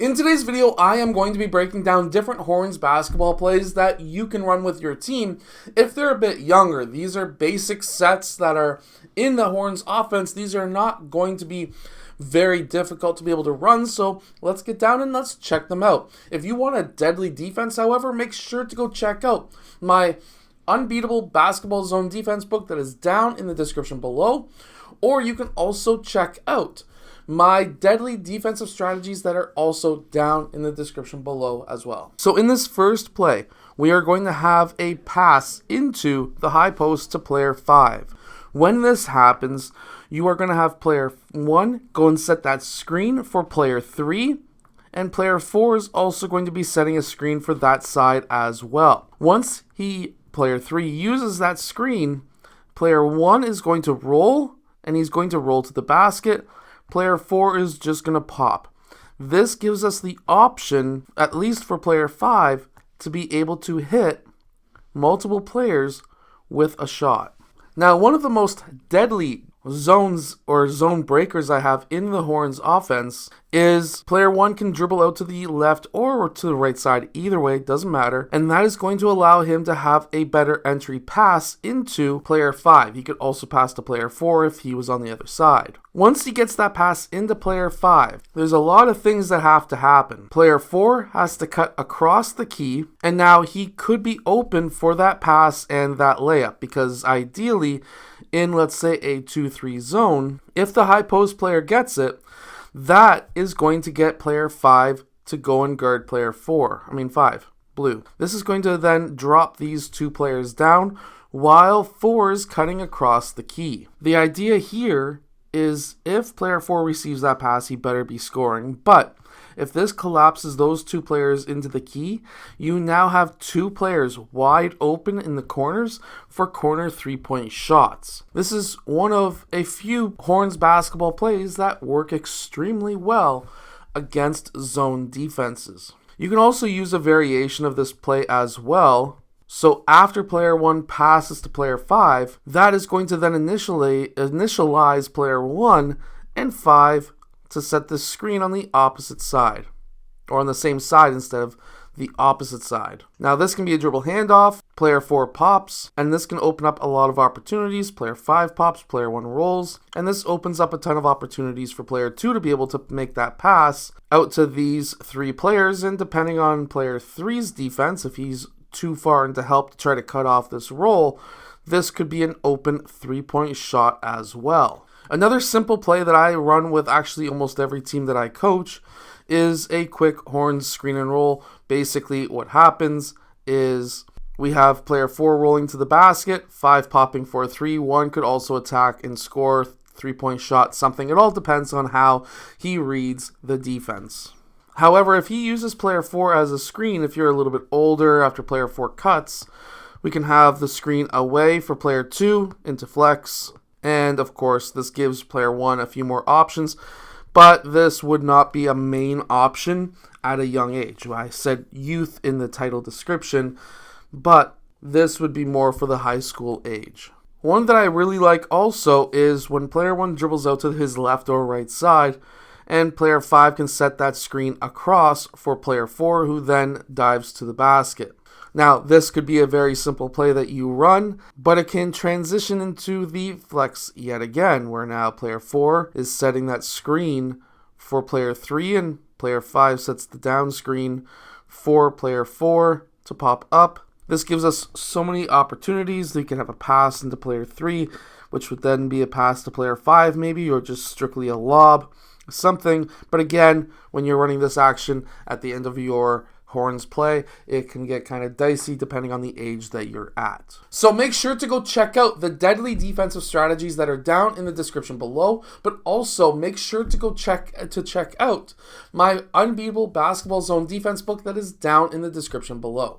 In today's video, I am going to be breaking down different Horns basketball plays that you can run with your team if they're a bit younger. These are basic sets that are in the Horns offense. These are not going to be very difficult to be able to run, so let's get down and let's check them out. If you want a deadly defense, however, make sure to go check out my Unbeatable Basketball Zone Defense book that is down in the description below, or you can also check out my deadly defensive strategies that are also down in the description below as well. So in this first play, we are going to have a pass into the high post to player 5. When this happens, you are going to have player 1 go and set that screen for player 3, and player 4 is also going to be setting a screen for that side as well. Once player 3 uses that screen, player 1 is going to roll, and he's going to roll to the basket. Player 4 is just going to pop. This gives us the option, at least for player 5, to be able to hit multiple players with a shot. Now, one of the most deadly zones or zone breakers I have in the Horns offense is player 1 can dribble out to the left or to the right side, either way, doesn't matter, and that is going to allow him to have a better entry pass into player 5. He could also pass to player 4 if he was on the other side. Once he gets that pass into player 5, there's a lot of things that have to happen. Player 4 has to cut across the key, and now he could be open for that pass and that layup, because ideally in, let's say, a 2-3 zone, if the high post player gets it, that is going to get player 5 to go and guard player 5, blue. This is going to then drop these two players down while 4 is cutting across the key. The idea here is if player 4 receives that pass, he better be scoring, but if this collapses those two players into the key, you now have two players wide open in the corners for corner 3-point shots. This is one of a few Horns basketball plays that work extremely well against zone defenses. You can also use a variation of this play as well. So after player 1 passes to player 5, that is going to then initialize player 1 and 5 to set the screen on the opposite side, or on the same side instead of the opposite side. Now this can be a dribble handoff, player 4 pops, and this can open up a lot of opportunities. Player 5 pops, player 1 rolls, and this opens up a ton of opportunities for player 2 to be able to make that pass out to these 3 players, and depending on player 3's defense, if he's too far in to help to try to cut off this roll, this could be an open 3-point shot as well. Another simple play that I run with actually almost every team that I coach is a quick Horns screen and roll. Basically what happens is we have player 4 rolling to the basket, 5 popping for a 3, 1 could also attack and score, 3-point shot, something. It all depends on how he reads the defense. However, if he uses player 4 as a screen, if you're a little bit older after player 4 cuts, we can have the screen away for player 2 into flex. And of course, this gives player 1 a few more options, but this would not be a main option at a young age. I said youth in the title description, but this would be more for the high school age. One that I really like also is when player 1 dribbles out to his left or right side, and player 5 can set that screen across for player 4, who then dives to the basket. Now, this could be a very simple play that you run, but it can transition into the flex yet again, where now player 4 is setting that screen for player 3, and player 5 sets the down screen for player 4 to pop up. This gives us so many opportunities. We can have a pass into player 3, which would then be a pass to player 5 maybe, or just strictly a lob, something. But again, when you're running this action at the end of your Horns play, it can get kind of dicey depending on the age that you're at. So make sure to go check out the deadly defensive strategies that are down in the description below, but also make sure to go check out my Unbeatable Basketball Zone Defense book that is down in the description below.